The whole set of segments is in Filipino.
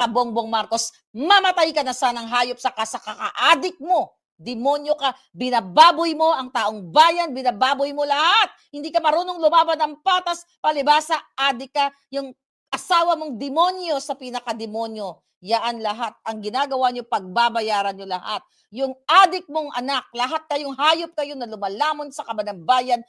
ka, Bongbong Marcos, mamatay ka na sanang hayop sa kaka-adik mo. Demonyo ka, binababoy mo ang taong bayan, binababoy mo lahat. Hindi ka marunong lumaban ng patas, palibasa, adik ka, yung asawa mong demonyo sa pinakademonyo. Yaan lahat. Ang ginagawa nyo, pagbabayaran nyo lahat. Yung adik mong anak, lahat kayong hayop kayo na lumalamon sa kaban ng bayan.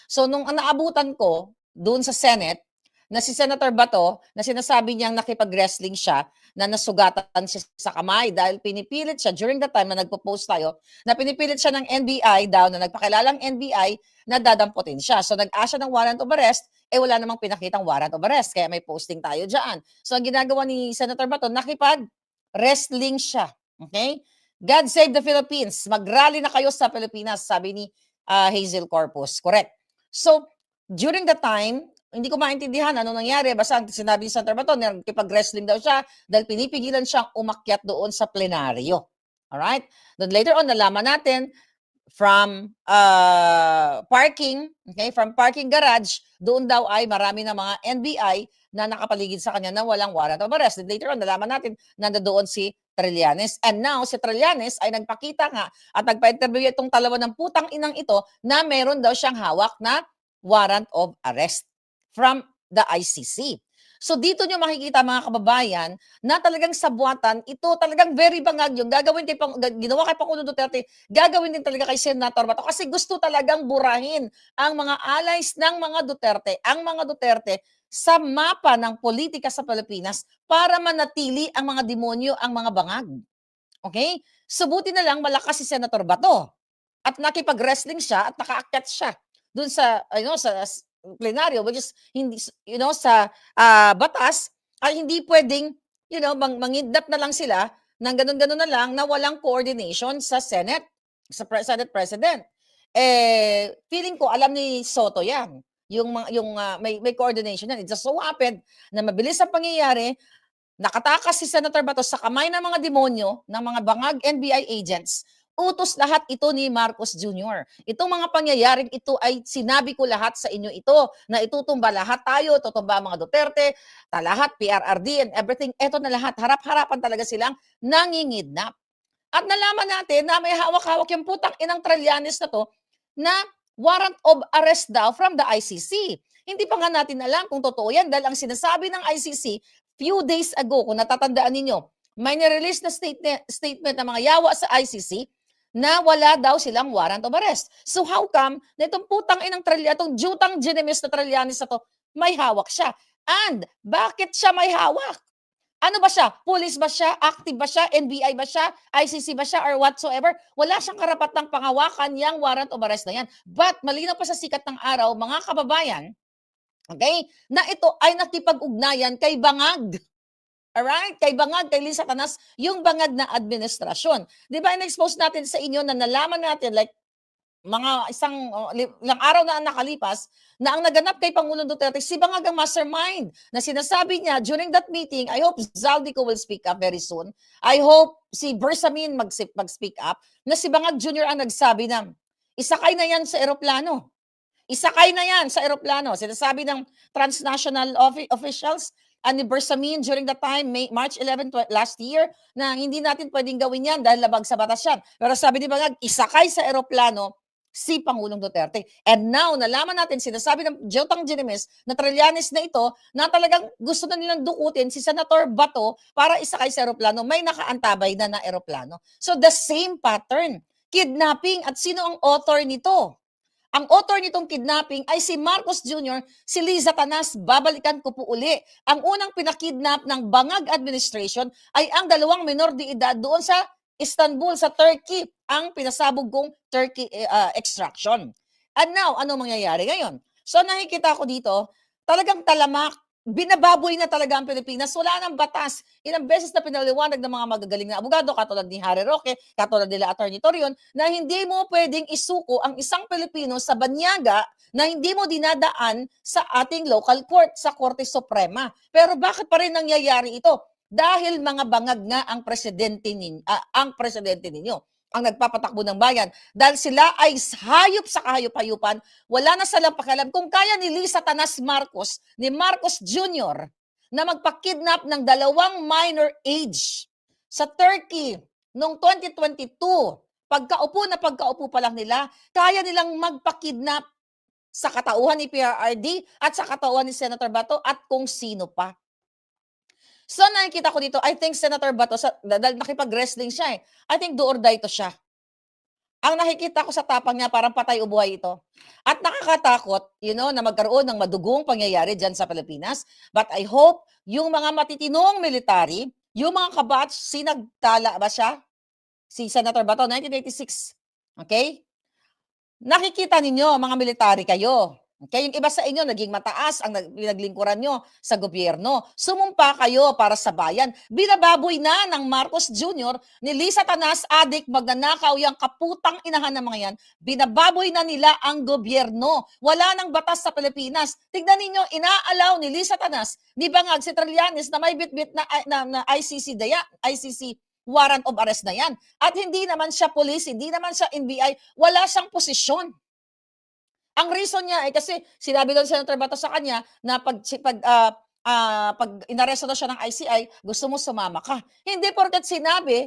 So, nung naabutan ko, doon sa Senate, na si Senator Bato, na sinasabi niyang nakipag-wrestling siya, na nasugatan siya sa kamay dahil pinipilit siya, during the time na nagpo-post tayo, na pinipilit siya ng NBI daw, na nagpakilalang NBI, na dadamputin siya. So, nag-asa ng warrant of arrest, wala namang pinakitang warrant of arrest, kaya may posting tayo dyan. So, ang ginagawa ni Senator Bato, nakipag-wrestling siya. Okay? God save the Philippines. Mag-rally na kayo sa Pilipinas, sabi ni Hazel Corpus. Correct. So, during the time, hindi ko maintindihan ano nangyari. Basta sinabi ni Senator Bato, nakipag-wrestling daw siya dahil pinipigilan siyang umakyat doon sa plenaryo. Alright? Then later on, nalaman natin from parking, okay, from parking garage, doon daw ay marami na mga NBI na nakapaligid sa kanya na walang warrant of arrest. Then later on, nalaman natin na nandoon si Trillanes. And now, si Trillanes ay nagpakita nga at nagpa-interview itong talawa ng putang inang ito na meron daw siyang hawak na warrant of arrest from the ICC. So dito nyo makikita mga kababayan na talagang sabuatan, ito talagang very bangag yung gagawin ginawa kay Pangulo Duterte, gagawin din talaga kay Senator Bato kasi gusto talagang burahin ang mga allies ng mga Duterte, ang mga Duterte sa mapa ng politika sa Pilipinas para manatili ang mga demonyo, ang mga bangag. Okay? So buti na lang malakas si Senator Bato at nakipag-wrestling siya at nakaakyat siya dun sa sa plenaryo, which is hindi sa batas ay hindi pwedeng mangidnap na lang sila ng ganun-ganun na lang na walang coordination sa Senate, sa Senate President. Feeling ko alam ni Soto yan. May coordination yan. It just so happened na mabilis ang pangyayari, nakatakas si Senator Bato sa kamay ng mga demonyo, ng mga bangag NBI agents. Utos lahat ito ni Marcos Jr. Itong mga pangyayaring ito ay sinabi ko lahat sa inyo ito, na itutumba lahat tayo, tutumba mga Duterte, lahat, PRRD and everything. Ito na lahat, harap-harapan talaga silang nangingidnap. At nalaman natin na may hawak-hawak yung putang inang Trillanes na to, na warrant of arrest daw from the ICC. Hindi pa nga natin alam kung totoo yan dahil ang sinasabi ng ICC, few days ago, kung natatandaan ninyo, may nirelease na statement ng mga yawa sa ICC na wala daw silang warrant of arrest. So how come na itong putang inang Trillanes, itong jutang ginemis na Trillanes na to, may hawak siya? And bakit siya may hawak? Ano ba siya? Police ba siya? Active ba siya? NBI ba siya? ICC ba siya? Or whatsoever? Wala siyang karapatang pangawakan yang warrant of arrest na yan. But malinaw pa sa sikat ng araw, mga kababayan, okay, na ito ay nakipag-ugnayan kay Bangag. Alright? Kay Bangag, kay Lisa Tanas, yung bangag na administrasyon. Di ba, in-expose natin sa inyo na nalaman natin, like, mga ilang araw na nakalipas, na ang naganap kay Pangulong Duterte, si Bangag ang mastermind, na sinasabi niya during that meeting, I hope Zaldico will speak up very soon, I hope si Bersamin mag-speak up, na si Bangag Jr. ang nagsabi na, isakay na yan sa eroplano. Isakay na yan sa eroplano. Sinasabi ng transnational officials, ni Bersamin during the time, March 11 last year, na hindi natin pwedeng gawin yan dahil labag sa batas yan. Pero sabi ni Bangag, isakay sa eroplano si Pangulong Duterte. And now, nalaman natin, sinasabi ng Jotang Ginemes na Trillanes na ito, na talagang gusto na nilang dukutin si Senator Bato para isakay sa eroplano. May nakaantabay na eroplano. So the same pattern, kidnapping, at sino ang author nito? Ang author nitong kidnapping ay si Marcos Jr., si Liza Tanas. Babalikan ko po uli. Ang unang pinakidnap ng Bangag administration ay ang 2 minor de edad doon sa Istanbul, sa Turkey, ang pinasabog kong Turkey extraction. And now, ano mangyayari ngayon? So nakikita ko dito, talagang talamak, binababoy na talaga ang Pilipinas. Wala nang batas. Ilang beses na pinaliwanag ng mga magagaling na abogado, katulad ni Harry Roque, katulad nila Attorney Torion, na hindi mo pwedeng isuko ang isang Pilipino sa banyaga na hindi mo dinadaan sa ating local court, sa Korte Suprema. Pero bakit pa rin nangyayari ito? Dahil mga bangag nga ang presidente ninyo, ang nagpapatakbo ng bayan. Dahil sila ay hayop sa kahayop-hayupan, wala na silang pakialam. Kung kaya ni Lisa Tanas Marcos, ni Marcos Jr., na magpa-kidnap ng 2 minor age sa Turkey noong 2022. Pagkaupo pa lang nila, kaya nilang magpa-kidnap sa katauhan ni PRRD at sa katauhan ni Senator Bato at kung sino pa. So nakikita ko dito, I think Senator Bato, dahil nakipag-wrestling siya I think do or die to siya. Ang nakikita ko sa tapang niya, parang patay o buhay ito. At nakakatakot, na magkaroon ng madugong pangyayari dyan sa Pilipinas. But I hope yung mga matitinong military, yung mga kabatch, sinagtala ba siya? Si Senator Bato, 1986. Okay? Nakikita ninyo, mga military kayo. Okay? Yung iba sa inyo, naging mataas ang pinaglingkuran nyo sa gobyerno. Sumumpa kayo para sa bayan. Binababoy na ng Marcos Jr. ni Lisa Tanas, adik, magnanakaw yung kaputang inahan ng mga yan. Binababoy na nila ang gobyerno. Wala nang batas sa Pilipinas. Tignan ninyo, inaalaw ni Lisa Tanas, ni Bangag, si Trillanes na may bitbit na ICC warrant of arrest na yan. At hindi naman siya police, hindi naman siya NBI, wala siyang posisyon. Ang reason niya kasi sinabi doon Senator Bato sa kanya na pag inaresto daw siya ng ICI, gusto mo sumama ka. Hindi porket sinabi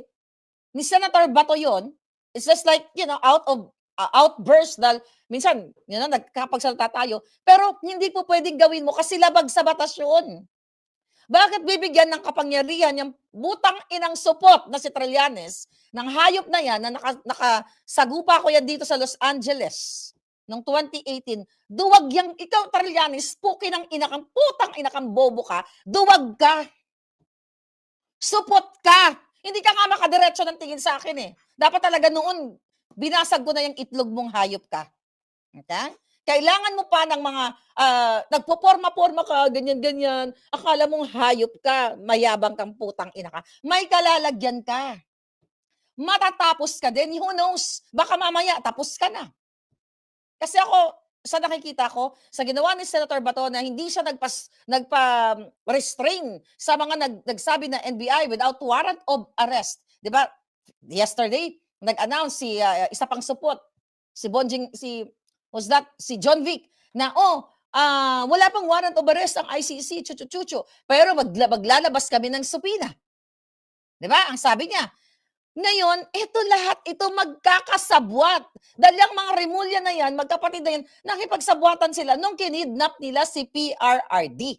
ni Senator Bato yon, it's just like, outburst dahil minsan, nagkapagsalita tayo, pero hindi po pwedeng gawin mo kasi labag sa batas yun. Bakit bibigyan ng kapangyarihan yung butang inang supot na si Trillanes ng hayop na yan na nakasagupa ko yan dito sa Los Angeles noong 2018, duwag yang ikaw Trillanes, puki ng inakang putang inakang bobo ka, duwag ka. Supot ka. Hindi ka nga makadiretso ng tingin sa akin Dapat talaga noon, binasag ko na yung itlog mong hayop ka. Okay? Kailangan mo pa ng mga nagpoporma-porma ka, ganyan-ganyan. Akala mong hayop ka, mayabang kang putang ina ka. May kalalagyan ka. Matatapos ka din. Who knows? Baka mamaya, tapos ka na. Kasi ako, sa nakikita ko, sa ginawa ni Senator Bato na hindi siya nagpa-restrain sa mga nagsabi na NBI without warrant of arrest. Diba? Yesterday, nag-announce si isa pang support, si John Vic, na wala pang warrant of arrest ang ICC, chuchu-chuchu. Pero maglalabas kami ng subpoena. Diba? Ang sabi niya. Ngayon, lahat ito magkakasabwat. Dahil yung mga Remulla na yan, magkapatid na yan, nakipagsabwatan sila nung kinidnap nila si PRRD.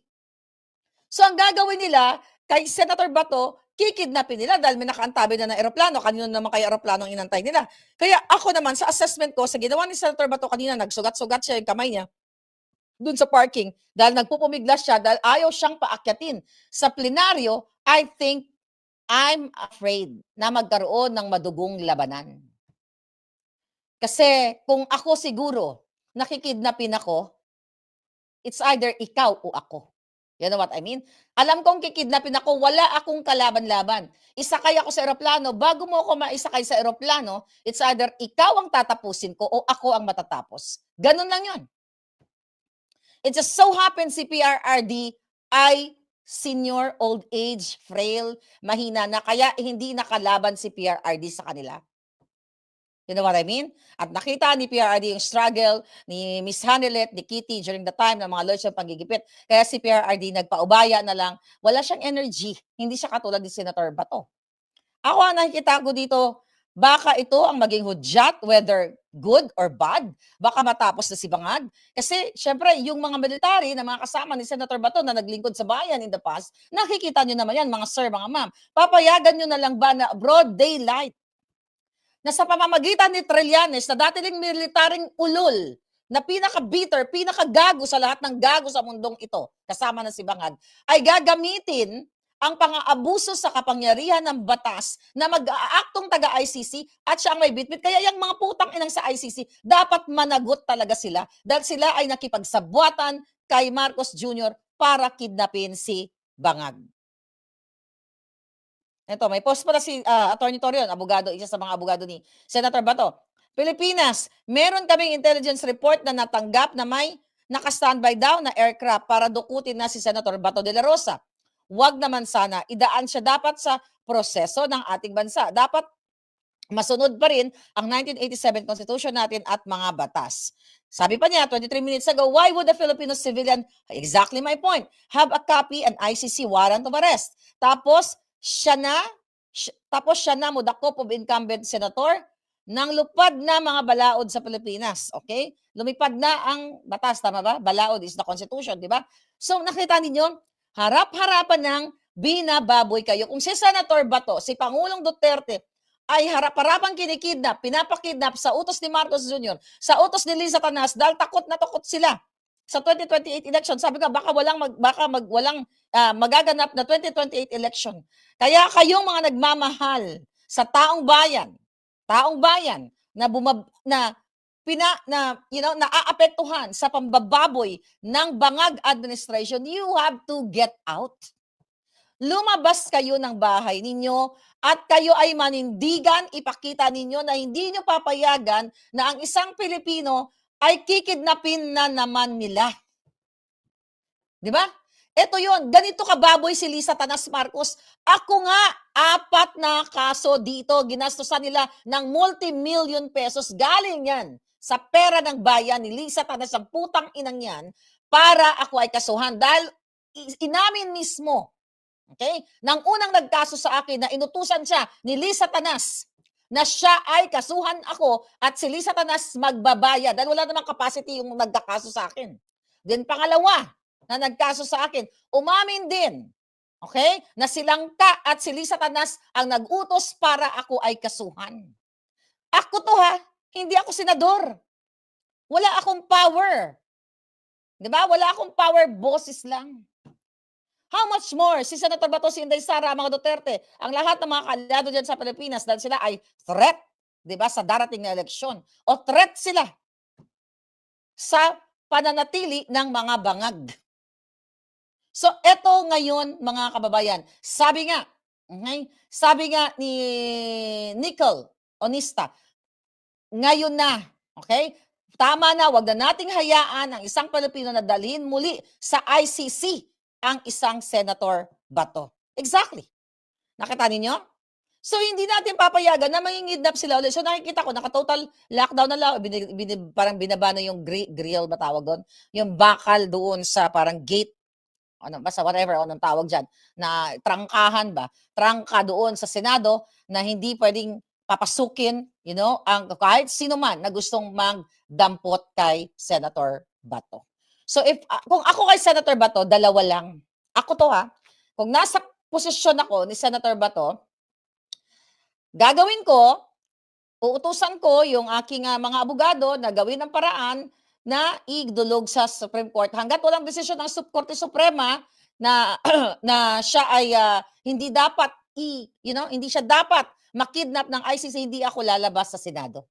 So ang gagawin nila, kay Senator Bato, kikidnapin nila dahil may nakaantabi na ng eroplano. Kanino naman kaya eroplano ang inantay nila? Kaya ako naman, sa assessment ko, sa ginawa ni Senator Bato kanina, nagsugat-sugat siya yung kamay niya dun sa parking dahil nagpupumiglas siya dahil ayaw siyang paakyatin. Sa plenaryo, I'm afraid na magkaroon ng madugong labanan. Kasi kung ako siguro, nakikidnapin ako, it's either ikaw o ako. You know what I mean? Alam kong kikidnapin ako, wala akong kalaban-laban. Isakay ako sa eroplano, bago mo ako maisakay sa eroplano, it's either ikaw ang tatapusin ko o ako ang matatapos. Ganun lang yun. It just so happens si PRRD ay senior, old age, frail, mahina na, kaya hindi nakalaban si PRRD sa kanila. You know what I mean? At nakita ni PRRD yung struggle ni Miss Hanelet, ni Kitty during the time ng mga lawyers ng panggigipit. Kaya si PRRD nagpaubaya na lang. Wala siyang energy. Hindi siya katulad ni Senator Bato. Ako ang nakikita ko dito, baka ito ang maging hudyat, whether good or bad. Baka matapos na si Bangag. Kasi, syempre, yung mga military na mga kasama ni Senator Bato na naglingkod sa bayan in the past, nakikita nyo naman yan, mga sir, mga ma'am. Papayagan nyo na lang ba na broad daylight na sa pamamagitan ni Trillanes na dati ring militaring ulol na pinaka-bitter, pinaka-gago sa lahat ng gago sa mundong ito, kasama na si Bangag, ay gagamitin ang pang-aabuso sa kapangyarihan ng batas na mag-aaktong taga-ICC at siya ang may bitbit. Kaya yung mga putang inang sa ICC, dapat managot talaga sila dahil sila ay nakipagsabwatan kay Marcos Jr. para kidnapin si Bangag. Ito, may post pa na si Attorney Torion, abogado, isa sa mga abogado ni Senator Bato. Pilipinas, meron kaming intelligence report na natanggap na may naka-standby daw na aircraft para dukutin na si Senator Bato de la Rosa. Huwag naman sana, idaan siya dapat sa proseso ng ating bansa. Dapat masunod pa rin ang 1987 Constitution natin at mga batas. Sabi pa niya 23 minutes ago, why would a Filipino civilian, exactly my point, have a copy an ICC warrant of arrest? Tapos siya na mudakop of incumbent senator nang lupad na mga balaod sa Pilipinas. Okay? Lumipad na ang batas, tama ba? Balaod is the Constitution, di ba? So nakita ninyo, harap-harapan ng binababoy kayo. Kung si Senator Bato, si Pangulong Duterte, ay harap-harapang kinikidnap, pinapakidnap sa utos ni Marcos Jr., sa utos ni Liza Tanas, dahil takot na takot sila sa 2028 election. Sabi nga, baka walang magaganap na 2028 election. Kaya kayong mga nagmamahal sa taong bayan na naaapektuhan sa pambababoy ng bangag administration, you have to get out. Lumabas kayo ng bahay ninyo at kayo ay manindigan, ipakita ninyo na hindi nyo papayagan na ang isang Pilipino ay kikidnapin na naman nila. Di ba? Ito yon, ganito kababoy si Liza Tanas Marcos. Ako nga, 4 na kaso dito, ginastosan nila ng multi-million pesos. Galing yan sa pera ng bayan ni Liza Tanas, ang putang inang yan, para ako ay kasuhan. Dahil inamin mismo, okay, nang unang nagkaso sa akin na inutusan siya ni Liza Tanas na siya ay kasuhan ako at si Liza Tanas magbabayad dahil wala namang capacity yung nagkakaso sa akin. Then pangalawa na nagkaso sa akin, umamin din, okay, na si Langka at si Liza Tanas ang nag-utos para ako ay kasuhan. Ako to ha, hindi ako senador. Wala akong power. Diba? Wala akong power, boses lang. How much more si Senator Bato, si Inday Sara, mga Duterte, ang lahat ng mga kalyado dyan sa Pilipinas dahil sila ay threat, di ba, sa darating na eleksyon. O threat sila sa pananatili ng mga bangag. So, eto ngayon, mga kababayan, sabi nga ni Nicole Onista, ngayon na, okay, tama na, wag na nating hayaan ang isang Pilipino na dalhin muli sa ICC ang isang Senator Bato. Exactly. Nakita ninyo? So, hindi natin papayagan na mangingidnap sila ulit. So, nakikita ko, naka-total lockdown na lang. Parang binaba na yung grill, ba tawag doon? Yung bakal doon sa parang gate. Ano, basta whatever, anong tawag dyan. Na trangkahan ba? Trangka doon sa Senado na hindi pwedeng papasukin, ang kahit sino man na gustong magdampot kay Senator Bato. So kung ako kay Senator Bato, dalawa lang. Ako to ha, kung nasa posisyon ako ni Senator Bato, gagawin ko, uutusan ko yung aking mga abogado na gawin ng paraan na idulog sa Supreme Court hangga't walang desisyon ng Korte Suprema na na siya ay hindi dapat hindi siya dapat makidnap ng ICC, hindi ako lalabas sa Senado.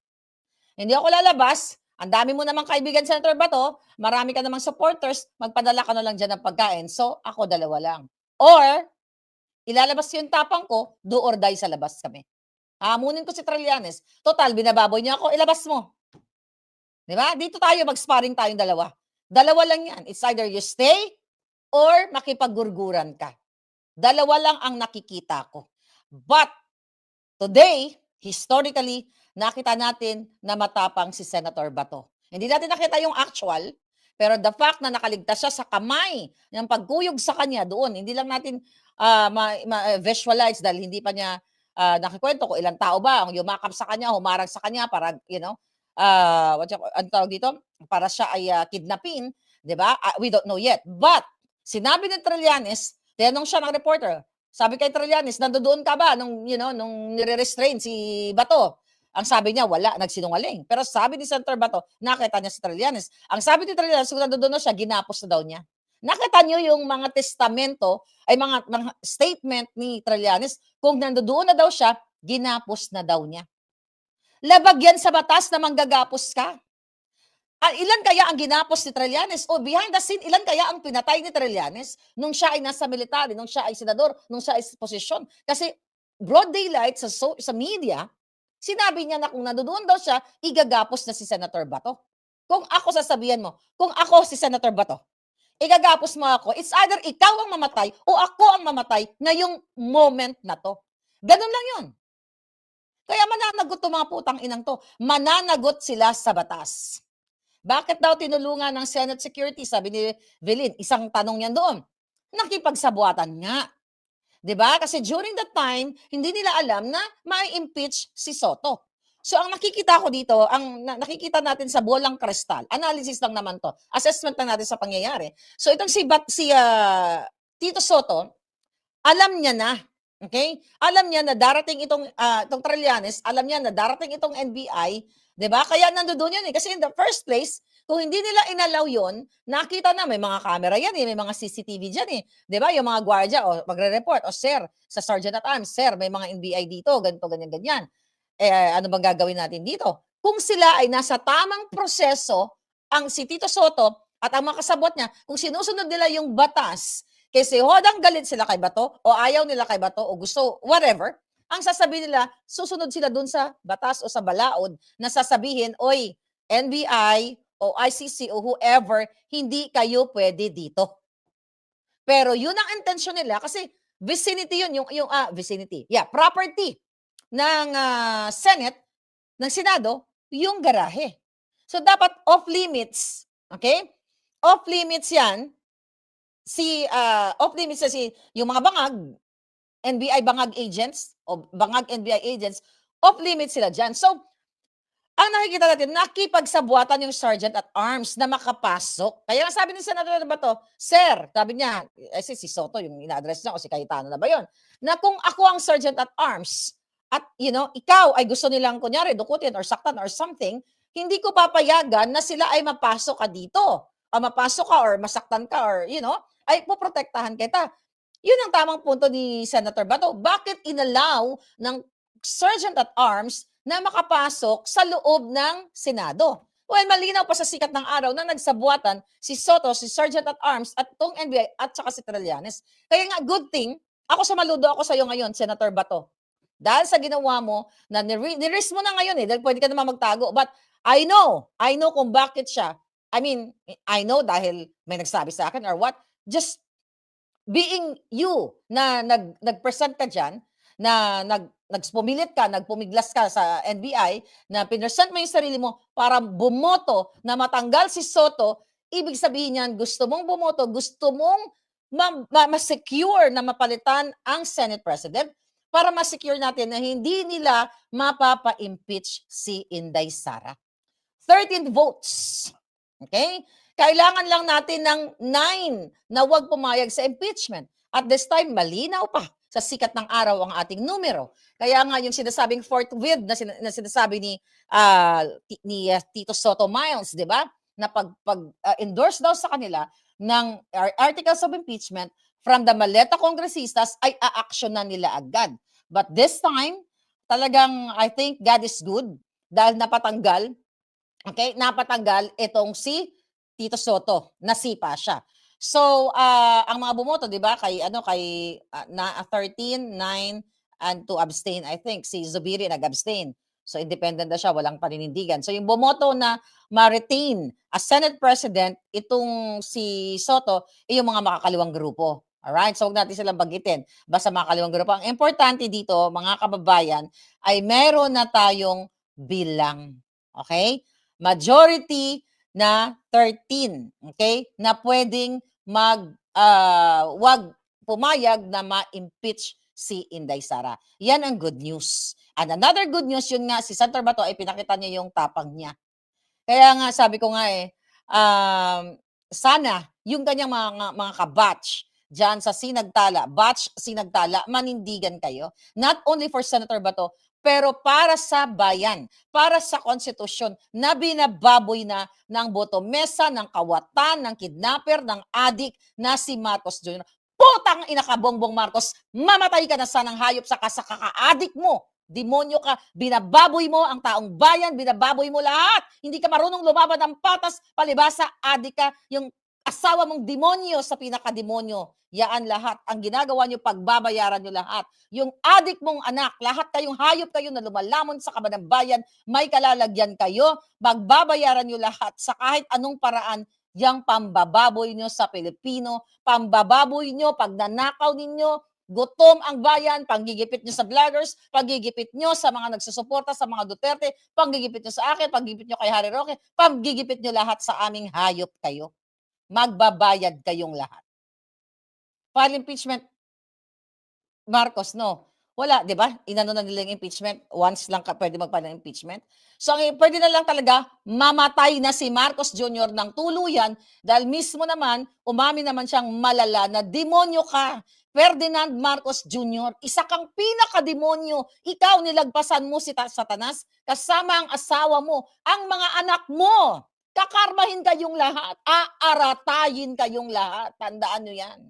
Hindi ako lalabas. Ang dami mo namang kaibigan, Senator Bato, marami ka namang supporters, magpadala ka na lang dyan ng pagkain. So, ako dalawa lang. Or, ilalabas yung tapang ko, do or die sa labas kami. Hamunin ko si Trillanes. Total, binababoy niya ako, ilabas mo. Di ba? Dito tayo, mag-sparring tayong dalawa. Dalawa lang yan. It's either you stay or makipaggurguran ka. Dalawa lang ang nakikita ko. But, today, historically, nakita natin na matapang si Senator Bato. Hindi natin nakita yung actual, pero the fact na nakaligtas siya sa kamay ng pagkuyog sa kanya doon, hindi lang natin ma-visualize dahil hindi pa niya nakikwento kung ilang tao ba ang yumakap sa kanya, humarang sa kanya para, ano tawag dito? Para siya ay kidnapin, di ba? We don't know yet. But, sinabi ni Trillanes, tinanong siya ng reporter, sabi kay Trillanes, nandoon ka ba nung nire-restrain si Bato? Ang sabi niya, wala, nagsinungaling. Pero sabi ni Senator Bato, nakita niya si Trillanes. Ang sabi ni Trillanes, kung nandoon na siya, ginapos na daw niya. Nakita niyo yung mga testamento, ay mga statement ni Trillanes, kung nandoon na daw siya, ginapos na daw niya. Labag yan sa batas na manggagapos ka. Ilan kaya ang ginapos ni Trillanes? O behind the scene, ilan kaya ang pinatay ni Trillanes nung siya ay nasa military, nung siya ay senador, nung siya ay posisyon? Kasi broad daylight sa media, sinabi niya na kung nandoon daw siya, igagapos na si Senator Bato. Kung ako sasabihan mo, kung ako si Senator Bato, igagapos mo ako, it's either ikaw ang mamatay o ako ang mamatay ngayong moment na to. Ganun lang yun. Kaya mananagot 'tong mga putang inang 'to, mananagot sila sa batas. Bakit daw tinulungan ng Senate Security, sabi ni Velin, isang tanong yan doon. Nakipagsabuatan nga, 'di ba? Kasi during that time, hindi nila alam na mai-impeach si Soto. So ang nakikita ko dito, nakikita natin sa bolang kristal, analysis lang naman 'to, assessment lang natin sa pangyayari. So itong Tito Soto, alam niya na, okay? Alam niya na darating itong Trillanes, alam niya na darating itong NBI, 'di ba? Kaya nandoon 'yun, kasi in the first place, kung hindi nila inalaw 'yun, nakita na may mga camera 'yan, may mga CCTV diyan, 'di ba? Yung mga gwardiya magre-report, sir, sa Sergeant at Arms, sir, may mga NBI dito, ganito, ganyan, ganyan. Ano bang gagawin natin dito? Kung sila ay nasa tamang proseso, si Tito Soto at ang mga kasabot niya, kung sinusunod nila yung batas, kasi hodang galit sila kay Bato o ayaw nila kay Bato o gusto whatever, ang sasabihin nila, susunod sila dun sa batas o sa balaod na sasabihin, oy, NBI o ICC o whoever, hindi kayo pwede dito. Pero yun ang intensyon nila kasi vicinity yun, vicinity. Yeah, property ng Senate, ng Senado, yung garahe. So dapat off limits, okay? Off limits yan off limits na yung mga bangag, NBI bangag agents o bangag NBI agents, off limits sila dyan. So, ang nakikita natin, nakipagsabuatan yung Sergeant at Arms na makapasok. Kaya nga sabi ni Senator Bato, Sir, sabi niya, si Soto, yung ina-address niya, o si Cayetano na ba yun, na kung ako ang Sergeant at Arms, at ikaw ay gusto nilang kunyari, dukutin or saktan or something, hindi ko papayagan na sila ay mapasok ka dito. O mapasok ka or masaktan ka or, ay poprotektahan kita. Yun ang tamang punto ni Senator Bato. Bakit inalaw ng Sergeant at Arms na makapasok sa loob ng Senado? Well, malinaw pa sa sikat ng araw na nagsabuatan si Soto, si Sergeant at Arms at itong NBI at saka si Trillanes. Kaya nga, good thing, maludo ako sa iyo ngayon, Senator Bato. Dahil sa ginawa mo, na nirisk mo na ngayon dahil pwede ka naman magtago. But I know kung bakit siya. I mean, I know dahil may nagsabi sa akin or what, just being you na nag-present ka dyan, na nagpumilit ka, nagpumiglas ka sa NBI, na pinresent mo yung sarili mo para bumoto na matanggal si Soto, ibig sabihin yan, gusto mong bumoto, gusto mong ma-secure na mapalitan ang Senate President para ma-secure natin na hindi nila mapapa-impeach si Inday Sara. 13 votes. Okay? Kailangan lang natin ng 9 na huwag pumayag sa impeachment. At this time, malinaw pa sa sikat ng araw ang ating numero. Kaya nga yung sinasabing forthwith na sinasabi ni Tito Soto Miles, di ba? Na pag-endorse daw sa kanila ng articles of impeachment from the Maleta Congresistas ay a-actionan nila agad. But this time, talagang I think God is good dahil napatanggal itong si Tito Soto, nasipa siya. So, ang mga bumoto, 'di ba, kay 13, 9 and to abstain, I think si Zubiri nag-abstain. So, independent na siya, walang paninindigan. So, yung bumoto na ma-retain as Senate President itong si Soto, yung mga makakaliwang grupo. Alright? So, huwag natin silang bagitin. Basta makakaliwang grupo. Ang importante dito, mga kababayan, ay meron na tayong bilang. Okay? Majority na 13, okay? Na pwedeng wag pumayag na ma-impeach si Inday Sara. Yan ang good news. And another good news, yun nga, si Senator Bato ay pinakita niya yung tapang niya. Kaya nga, sabi ko nga sana yung kanyang mga kabatch dyan sa Sinagtala, manindigan kayo. Not only for Senator Bato, pero para sa bayan, para sa konstitusyon na binababoy na ng boto mesa, ng kawatan, ng kidnapper, ng adik na si Marcos Jr. Putang ina ka, Bongbong Marcos, mamatay ka na sanang hayop sa kasakaka-adik mo. Demonyo ka, binababoy mo ang taong bayan, binababoy mo lahat. Hindi ka marunong lumaban ng patas, palibasa, adik ka, yung asawa mong demonyo sa pinakademonyo. Yaan lahat. Ang ginagawa nyo, pagbabayaran nyo lahat. Yung adik mong anak, lahat kayong hayop kayo na lumalamon sa kaban ng bayan, may kalalagyan kayo, pagbabayaran nyo lahat sa kahit anong paraan, yung pambababoy nyo sa Pilipino, pambababoy nyo, pagnanakaw ninyo, Gutom ang bayan, panggigipit nyo sa vloggers, panggigipit nyo sa mga nagsusuporta sa mga Duterte, panggigipit nyo sa akin, panggigipit nyo kay Harry Roque, panggigipit nyo lahat sa aming hayop kayo. Magbabayad kayong lahat. File impeachment, Marcos, no. Wala, 'di ba? Inano na nila yung impeachment, once lang pwede magpa ng impeachment. So pwede na lang talaga mamatay na si Marcos Jr. ng tuluyan dahil mismo naman umamin naman siyang malala na demonyo ka. Ferdinand Marcos Jr., isa kang pinakademonyo. Ikaw nilagpasan mo si Satanas kasama ang asawa mo, ang mga anak mo. Kakarmahin kayong lahat, aaratayin kayong lahat. Tandaan niyo 'yan.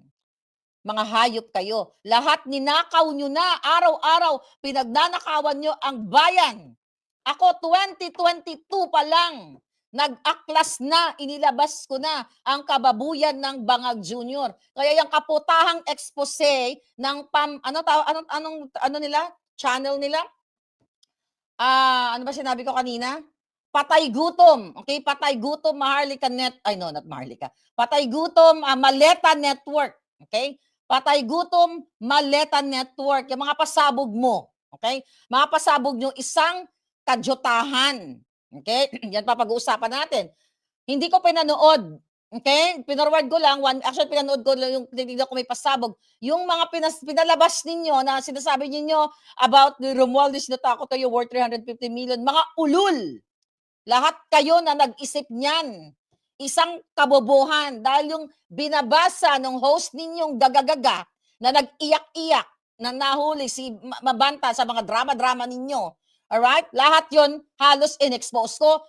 Mga hayop kayo. Lahat ninakaw nyo na. Araw-araw, pinagnanakawan nyo ang bayan. Ako, 2022 pa lang, nag-aklas na, inilabas ko na ang kababuyan ng Bangag Junior. Kaya yung kaputahang expose ng ano nila? Channel nila? Ano ba sinabi ko kanina? Patay Gutom. Okay, Patay Gutom, Maharlika not Maharlika. Patay Gutom, Maleta Network. Okay? Patay Gutom, Maleta Network. Yung mga pasabog mo. Okay? Mga pasabog nyo, isang kadyotahan. Okay? Yan papag-uusapan natin. Hindi ko pinanood. Okay? Pinorward ko lang. Actually, pinanood ko lang yung tinignan ko may pasabog. Yung mga pinalabas ninyo na sinasabi ninyo about the Romualdez na takot kayo worth 350 million. Mga ulul. Lahat kayo na nag-isip niyan. Isang kabobohan dahil yung binabasa ng host ninyong gagagaga na nag-iyak-iyak na nahuli si Mabanta sa mga drama-drama ninyo. Alright? Lahat yon halos in-expose ko,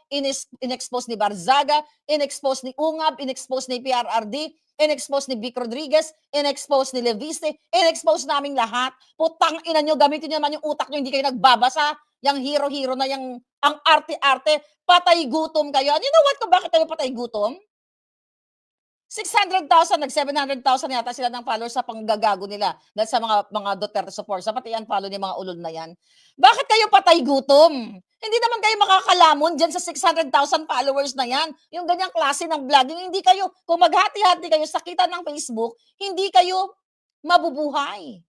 in-expose ni Barzaga, in-expose ni Ungab, in-expose ni PRRD, in-expose ni Vic Rodriguez, in-expose ni Leviste, in-expose naming lahat. Putang ina nyo, gamitin nyo naman yung utak nyo, hindi kayo nagbabasa. Yang hero-hero na yang ang arte-arte, patay gutom kayo. And you know what kung bakit kayo patay gutom? 600,000, nag-700,000 yata sila ng followers sa panggagago nila dahil sa mga Duterte supporters. Pati yan follow ni mga ulol na yan. Bakit kayo patay gutom? Hindi naman kayo makakalamon dyan sa 600,000 followers na yan. Yung ganyang klase ng vlogging, hindi kayo, kung maghati-hati kayo sa kita ng Facebook, hindi kayo mabubuhay.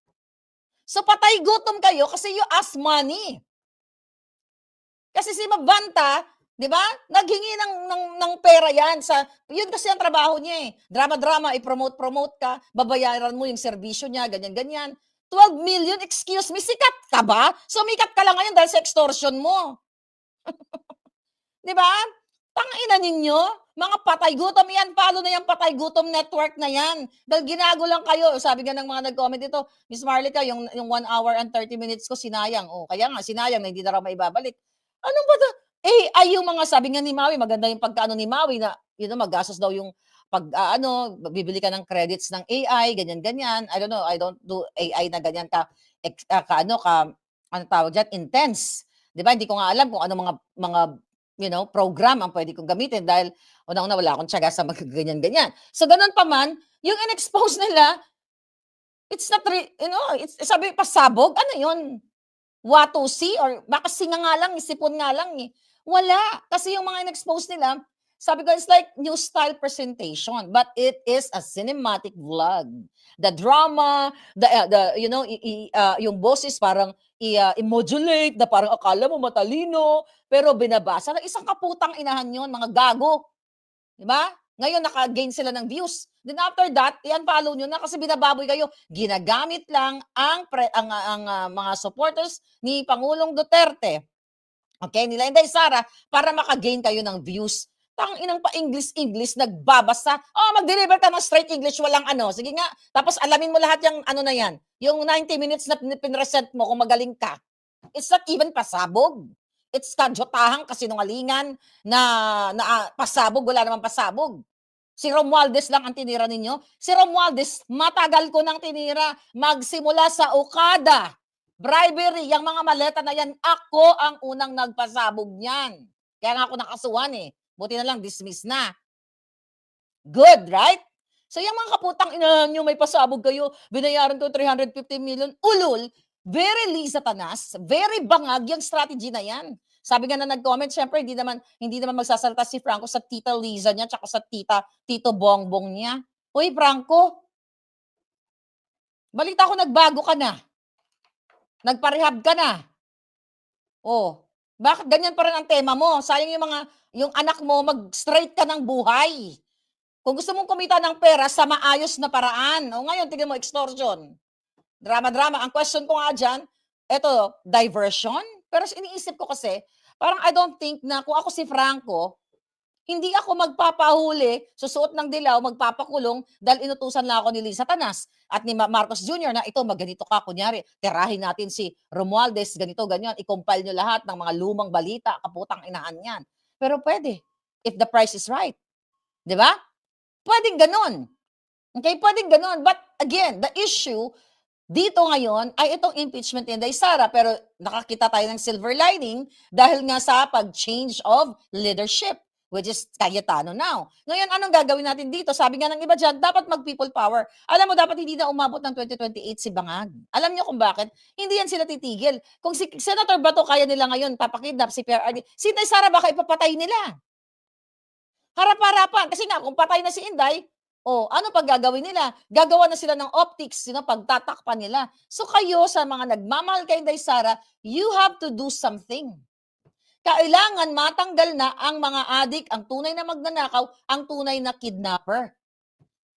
So patay gutom kayo kasi you ask money. Kasi si Mabanta, 'di ba? Naghingi ng pera 'yan sa 'yun kasi ang trabaho niya eh. Drama-drama, i-promote ka, babayaran mo yung serbisyo niya, ganyan-ganyan. 12 million, excuse me, sikat ka ba? Sumikat ka lang ngayon dahil sa extortion mo. 'Di ba? Tangina ninyo, mga patay gutom yan, follow na yung patay gutom network na yan. Dahil ginago lang kayo. Sabi nga ng mga nag-comment dito, Miss Marlica, yung 1 hour and 30 minutes ko sinayang. Oh, kaya nga sinayang na hindi na raw maibabalik. Anong ba AI yung mga sabi nga ni Maui, maganda yung pagkaano ni Maui na magastos daw yung bibili ka ng credits ng AI, ganyan-ganyan. I don't know, I don't do AI na ganyan ano tawag diyan, intense. 'Di ba? Hindi ko nga alam kung ano mga program ang pwede kong gamitin dahil unang-una wala akong tiyaga sa ganyan-ganyan. So ganun pa man, yung in-expose nila, it's not it's sabi pasabog, ano yun? Watusi or baka singa nga lang, sipon nga lang eh. Wala. Kasi yung mga in-expose nila, sabi ko, it's like new style presentation, but it is a cinematic vlog. The drama, yung boses parang i-modulate, na parang akala mo matalino, pero binabasa. Isang kaputang inahan yon, mga gago. Diba? Ngayon, naka-gain sila ng views. Then after that, i-unfollow nyo na kasi binababoy kayo. Ginagamit lang ang mga supporters ni Pangulong Duterte. Okay, nila Inday Sara para maka-gain kayo ng views. Inang pa-English, nagbabasa. Mag-deliver ka ng straight English, walang ano. Sige nga, tapos alamin mo lahat yung ano na yan. Yung 90 minutes na pinresent mo kung magaling ka. It's not even pasabog. It's kadyotahang kasinungalingan na pasabog, wala namang pasabog. Si Romualdez lang ang tinira ninyo. Si Romualdez, matagal ko nang tinira. Magsimula sa Okada, bribery, yung mga maleta na yan, ako ang unang nagpasabog niyan. Kaya nga ako nakasuhan eh. Buti na lang, dismiss na. Good, right? So yung mga kaputang ina nyo, may pasabog kayo, binayaran ko 350 million, ulul, very Liza Tanas, very bangag yung strategy na yan. Sabi nga na nag-comment, syempre hindi naman magsasalta si Franco sa tita Liza niya tsaka sa tito Bongbong niya. Uy, Franco, Balita ko nagbago ka na. Nagpa-rehab ka na. Oh, bakit ganyan pa rin ang tema mo? Sayang yung anak mo, mag-straight ka ng buhay. Kung gusto mong kumita ng pera sa maayos na paraan. O ngayon, tignan mo, extortion. Drama-drama. Ang question ko nga dyan, eto, diversion? Pero iniisip ko kasi, parang I don't think na kung ako si Franco, hindi ako magpapahuli, susuot ng dilaw, magpapakulong dahil inutusan lang ako ni Lisa Tanas at ni Marcos Jr. na ito, magganito ka, kunyari, tirahin natin si Romualdez, ganito, ganyan, i-compile nyo lahat ng mga lumang balita, kaputang inahan yan. Pero pwede, if the price is right. Di ba? Pwedeng ganun. Okay, pwedeng ganun. But again, the issue dito ngayon ay itong impeachment ni Inday Sara, pero nakakita tayo ng silver lining dahil nga sa pag-change of leadership, which is Cayetano now. Ngayon, anong gagawin natin dito? Sabi nga ng iba dyan, dapat mag-people power. Alam mo, dapat hindi na umabot ng 2028 si Bangag. Alam niyo kung bakit? Hindi yan sila titigil. Kung si Senator Bato kaya nila ngayon papakidnap si PRRD, si Inday Sara baka ipapatay nila. Harap-harapan. Kasi nga, kung patay na si Inday, ano pag gagawin nila? Gagawa na sila ng optics, pagtatakpan nila. So kayo, sa mga nagmamahal kay Inday Sara, you have to do something. Kailangan matanggal na ang mga adik, ang tunay na magnanakaw, ang tunay na kidnapper.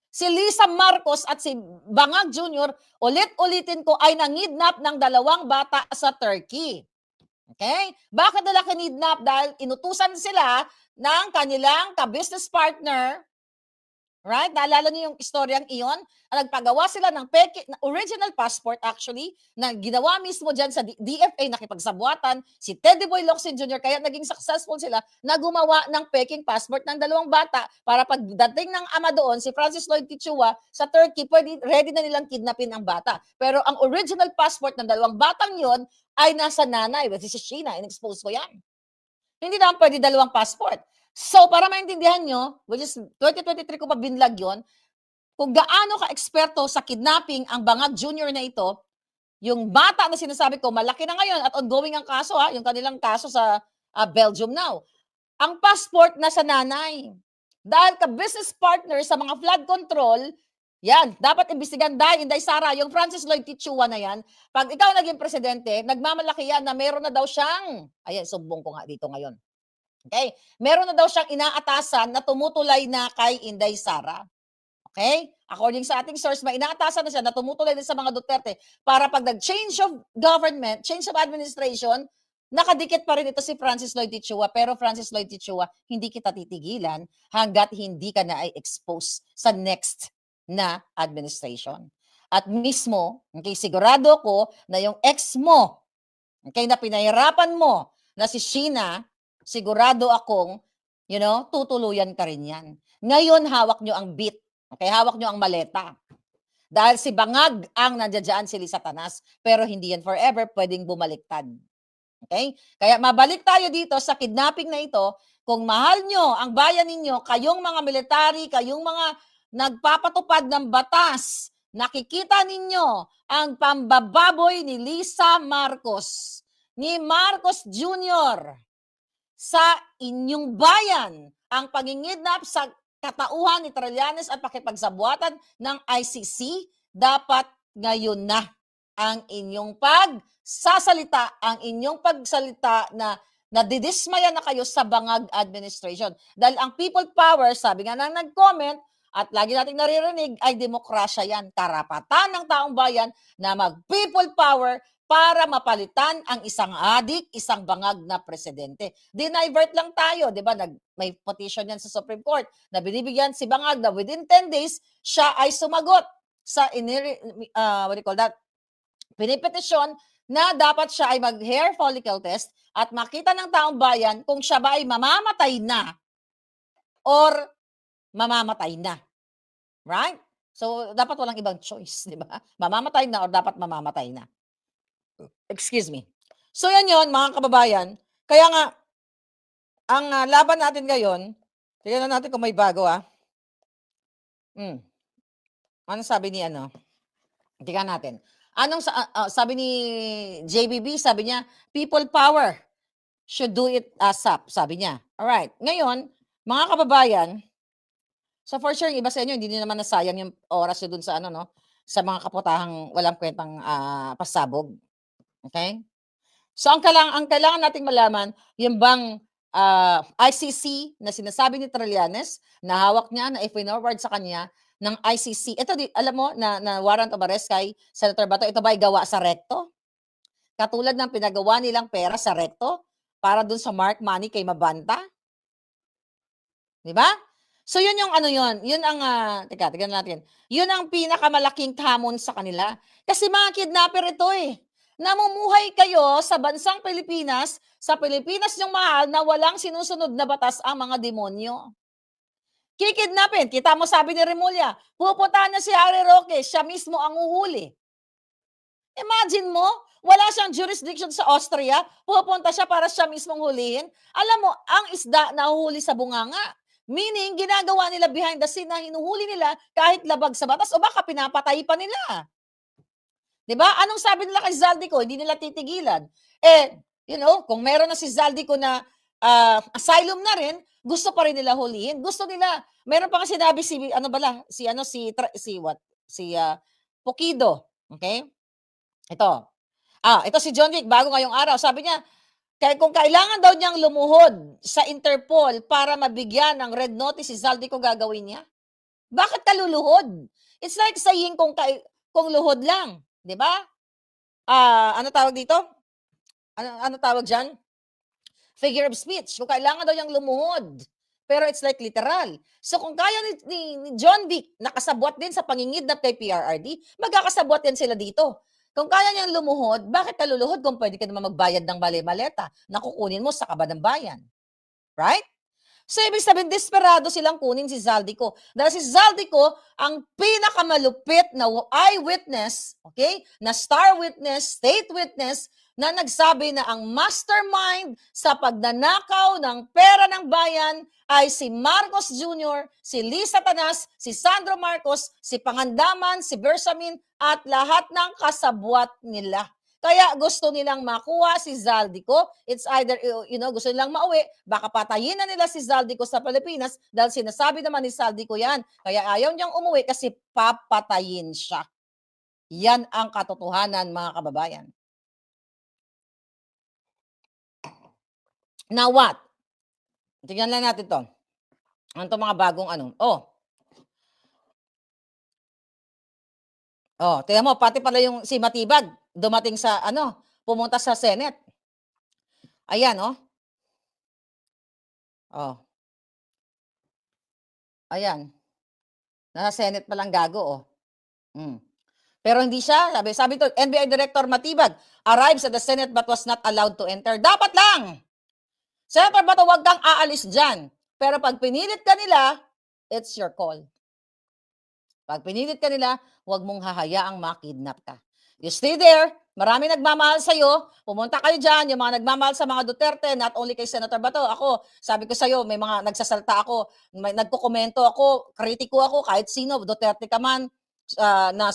Si Lisa Marcos at si Bangag Jr., ulit-ulitin ko, ay nangidnap ng 2 bata sa Turkey. Okay? Bakit nila kinidnap? Dahil inutusan sila ng kanilang ka-business partner. Right? Naalala niyo yung istoryang iyon? Nagpagawa sila ng original passport actually, na ginawa mismo dyan sa DFA, nakipagsabuatan, si Teddy Boy Locsin Jr., kaya naging successful sila na gumawa ng peking passport ng 2 bata para pagdating ng ama doon, si Francis Lloyd Tichua, sa Turkey, ready na nilang kidnapin ang bata. Pero ang original passport ng 2 batang yon ay nasa nanay, which is si Sheena, in-expose ko yan. Hindi naman pwede 2 passport. So, para maintindihan nyo, which is 2023 ko pa binlag yun, kung gaano ka-eksperto sa kidnapping ang Bangag Jr. na ito, yung bata na sinasabi ko, malaki na ngayon at ongoing ang kaso, yung kanilang kaso sa Belgium now. Ang passport nasa nanay. Dahil ka-business partner sa mga flood control, yan, dapat imbestigan dahil Inday Sara, yung Francis Lloyd Tichua na yan, pag ikaw naging presidente, nagmamalaki yan na meron na daw siyang, ayan, sumbong ko nga dito ngayon. Okay? Meron na daw siyang inaatasan na tumutulay na kay Inday Sara. Okay? According sa ating source, may inaatasan na siya na tumutulay din sa mga Duterte para pag nag-change of government, change of administration, nakadikit pa rin ito si Francis Lloyd Tichua. Pero Francis Lloyd Tichua, hindi kita titigilan hanggat hindi ka na i-expose sa next na administration. At mismo, okay, sigurado ko na yung ex mo, okay, na pinahirapan mo na si Sheena, sigurado akong, tutuluyan ka rin yan. Ngayon, hawak nyo ang beat. Okay, hawak nyo ang maleta. Dahil si Bangag ang nandiyan si Lisa Tanas, pero hindi yan forever, pwedeng bumaliktad. Okay? Kaya mabalik tayo dito sa kidnapping na ito. Kung mahal nyo ang bayan ninyo, kayong mga military, kayong mga nagpapatupad ng batas, nakikita ninyo ang pambababoy ni Lisa Marcos, ni Marcos Jr., sa inyong bayan, ang pangingidnap sa katauhan ni Trillanes at pakipagsabuatan ng ICC, dapat ngayon na ang inyong pagsasalita, ang inyong pagsalita na nadidismaya na kayo sa Bangag administration. Dahil ang people power, sabi nga nang nag-comment, at lagi nating naririnig, ay demokrasya yan. Karapatan ng taong bayan na mag-people power para mapalitan ang isang adik, isang bangag na presidente. Dinivert lang tayo, di ba? May petition yan sa Supreme Court na binibigyan si Bangag na within 10 days, siya ay sumagot sa pinipetisyon na dapat siya ay mag-hair follicle test at makita ng taong bayan kung siya ba ay mamamatay na or mamamatay na. Right? So, dapat walang ibang choice, di ba? Mamamatay na or dapat mamamatay na. Excuse me. So yan yon mga kababayan. Kaya nga, ang laban natin ngayon, tignan natin kung may bago Ano sabi ni Tignan natin. Anong sabi ni JBB? Sabi niya, people power should do it ASAP, sabi niya. Alright. Ngayon, mga kababayan, so for sure, yung iba sa inyo, hindi naman nasayang yung oras nyo dun sa sa mga kaputahang walang kwentang, pasabog, okay? So ang kailangan nating malaman, yung bang, ICC na sinasabi ni Trillanes na hawak niya na ifinorward sa kanya ng ICC. Ito alam mo na warrant of arrest kay Senator Bato, ito ba ay gawa sa Recto? Katulad ng pinagawa nilang pera sa Recto para dun sa mark money kay Mabanta, 'di ba? So yun yung ano yun, yun ang, teka tignan natin. Yun ang pinakamalaking hamon sa kanila. Kasi mga kidnapper ito, eh. Namumuhay kayo sa bansang Pilipinas, sa Pilipinas yung mahal na walang sinusunod na batas ang mga demonyo. Kikidnapin, kita mo sabi ni Remulla, pupuntahan niya si Harry Roque, siya mismo ang uhuli. Imagine mo, wala siyang jurisdiction sa Austria, pupunta siya para siya mismong hulihin. Alam mo, ang isda nahuhuli sa bunganga. Meaning, ginagawa nila behind the scene na hinuhuli nila kahit labag sa batas o baka pinapatay pa nila. 'Di ba? Anong sabi nila kay Zaldico? Hindi nila titigilan. Kung meron na si Zaldico na asylum na rin, gusto pa rin nila hulihin. Gusto nila, meron pa kasi sinabi si ano bala, si ano si what? Si Pukido, okay? Ito si John Wick bago ngayong araw. Sabi niya, kung kailangan daw niyang lumuhod sa Interpol para mabigyan ng red notice si Zaldico, gagawin niya. Bakit ka luluhod? It's like saying kung luhod lang, 'di ba? Ano tawag dito? Ano tawag diyan? Figure of speech. Kung kailangan daw niyang lumuhod. Pero it's like literal. So kung kaya ni John Wick nakasabwat din sa pangingidnap kay PRRD, magkakasabwat yan sila dito. Kung kaya niyang lumuhod, bakit ka luluhod kung pwede ka naman magbayad ng maleta na kukunin mo sa kaba ng bayan? Right? So, ibig sabihin, desperado silang kunin si Zaldico. Dahil si Zaldico, ang pinakamalupit na eyewitness, okay, na star witness, state witness, na nagsabi na ang mastermind sa pagnanakaw ng pera ng bayan ay si Marcos Jr., si Lisa Tanas, si Sandro Marcos, si Pangandaman, si Bersamin, at lahat ng kasabwat nila. Kaya gusto nilang makuha si Zaldico. It's either, gusto nilang mauwi, baka patayin na nila si Zaldico sa Pilipinas dahil sinasabi naman ni Zaldico yan. Kaya ayaw niyang umuwi kasi papatayin siya. Yan ang katotohanan, mga kababayan. Now what? Tingnan lang natin to. Ano to mga bagong ano? Tingnan mo, pati pala yung si Matibag, dumating sa pumunta sa Senate. Ayan, oh. Ayan. Nasa Senate pa lang gago, Pero hindi siya, sabi to, NBI Director Matibag arrives at the Senate but was not allowed to enter. Dapat lang! Senator Bato, wag kang aalis dyan. Pero pag pinilit ka nila, it's your call. Pag pinilit ka nila, wag mong hahayaang makidnap ka. You stay there, marami nagmamahal sa'yo, pumunta kayo dyan, yung mga nagmamahal sa mga Duterte, not only kay Senator Bato. Ako, sabi ko sa'yo, may mga nagsasalta ako, nagkukomento ako, kritiko ako, kahit sino, Duterte ka man, na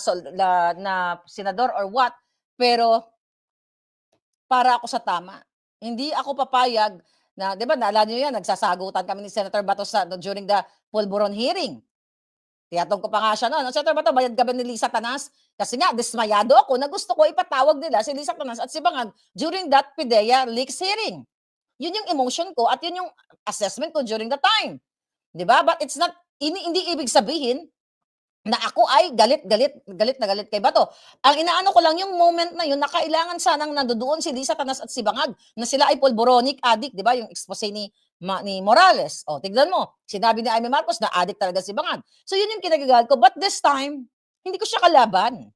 senador or what, pero para ako sa tama. Hindi ako papayag na, di ba, naalala nyo yan, nagsasagutan kami ni Senator Bato during the Pulburon hearing. Tiyatong ko pa nga siya noon. Senator Bato, bayad ka ba ni Lisa Tanas? Kasi nga, dismayado ako na gusto ko ipatawag nila si Lisa Tanas at si Bangag during that PIDEA leaks hearing. Yun yung emotion ko at yun yung assessment ko during the time. Di ba? But it's not, hindi ibig sabihin na ako ay galit na galit kay Bato. Ang inaano ko lang yung moment na yun na kailangan sanang nandoon si Lisa Tanas at si Bangag na sila ay pulboronic addict, di ba? Yung expose ni Morales. Tignan mo, sinabi ni Amy Marcos na addict talaga si Bangag. So yun yung kinagagalit ko. But this time, hindi ko siya kalaban.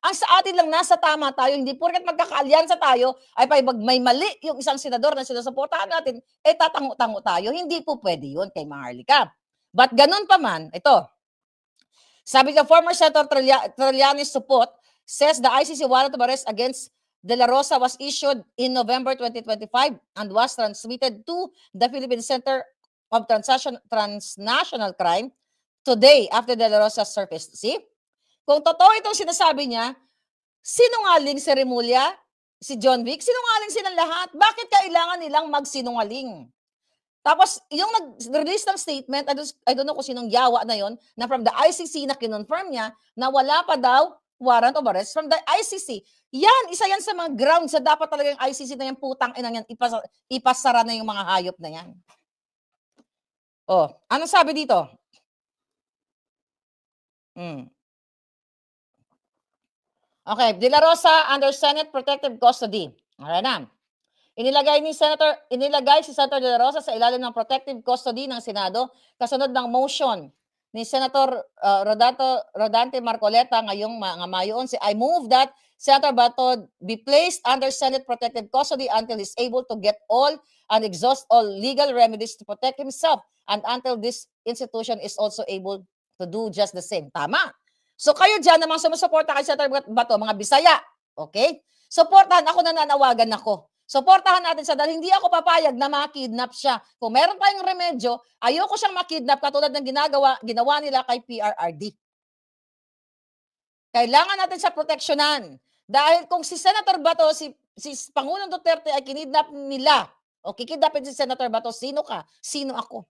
Ang sa atin lang, nasa tama tayo. Hindi porket magkakaalyansa tayo, ay may mali yung isang senador na sinusuportahan natin, tatango-tango tayo. Hindi po pwede yun kay Maharlika. But ganun pa man, ito, sabi ng former Senator Trillanes Supot, says the ICC warrant of arrest against De La Rosa was issued in November 2025 and was transmitted to the Philippine Center of Transnational Crime today after De La Rosa surfaced. See? Kung totoo itong sinasabi niya, sinungaling si Remulla, si John Wick, sinungaling silang lahat. Bakit kailangan nilang magsinungaling? Tapos yung nag-release ng statement, I don't know kung sinong yawa na yon na from the ICC na kinonfirm niya na wala pa daw warrant of arrest from the ICC. Yan, isa yan sa mga grounds na dapat talaga yung ICC na yan, putang inang yan, ipasara na yung mga hayop na yan. Oh, anong sabi dito? Okay, De La Rosa under Senate Protective Custody. Alright na. Inilagay si Senator De La Rosa sa ilalim ng protective custody ng Senado kasunod ng motion ni Senator Rodante Marcoleta ngayong mga Mayo 11. I move that Senator Bato be placed under Senate protective custody until he's able to get all and exhaust all legal remedies to protect himself and until this institution is also able to do just the same. Tama. So kayo dyan namang sumusuporta kay Senator Bato, mga Bisaya, okay? Suportahan ako, nananawagan ako. Suportahan natin siya dahil hindi ako papayag na makidnap siya. Kung meron tayong remedyo, ayoko siyang makidnap katulad ng ginawa nila kay PRRD. Kailangan natin siya proteksyonan. Dahil kung si Senator Bato, si Pangulong Duterte ay kinidnap nila, o kikidnapin si Senator Bato, sino ka? Sino ako?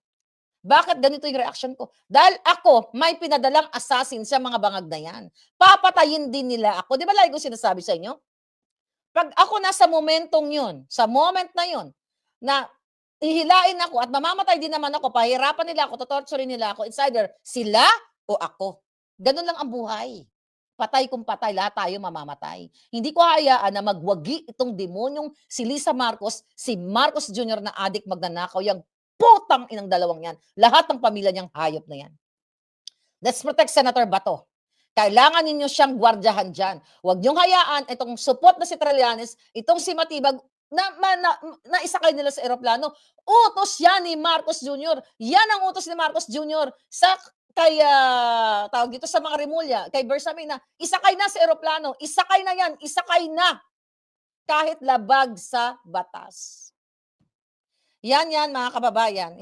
Bakit ganito yung reaction ko? Dahil ako, may pinadalang assassin sa mga bangag na yan. Papatayin din nila ako. Di ba lagi ko sinasabi sa inyo? Pag ako nasa momentong yun, sa moment na yun, na ihilain ako at mamamatay din naman ako, pahirapan nila ako, tutorturin nila ako, it's either sila o ako. Ganun lang ang buhay. Patay kung patay, lahat tayo mamamatay. Hindi ko hayaan na magwagi itong demonyong si Lisa Marcos, si Marcos Jr. na adik magnanakaw, yung putang inang dalawang yan. Lahat ng pamilya niyang hayop na yan. Let's protect Senator Bato. Kailangan ninyo siyang gwardyahan dyan. Huwag niyong hayaan itong support na si Trillanes, itong si Matibag, na isakay nila sa eroplano. Utos yan ni Marcos Jr. Yan ang utos ni Marcos Jr. Kay tawag dito sa mga Rimulya, kay Bersamin na isakay na sa eroplano, isakay na yan, isakay na. Kahit labag sa batas. Yan mga kababayan.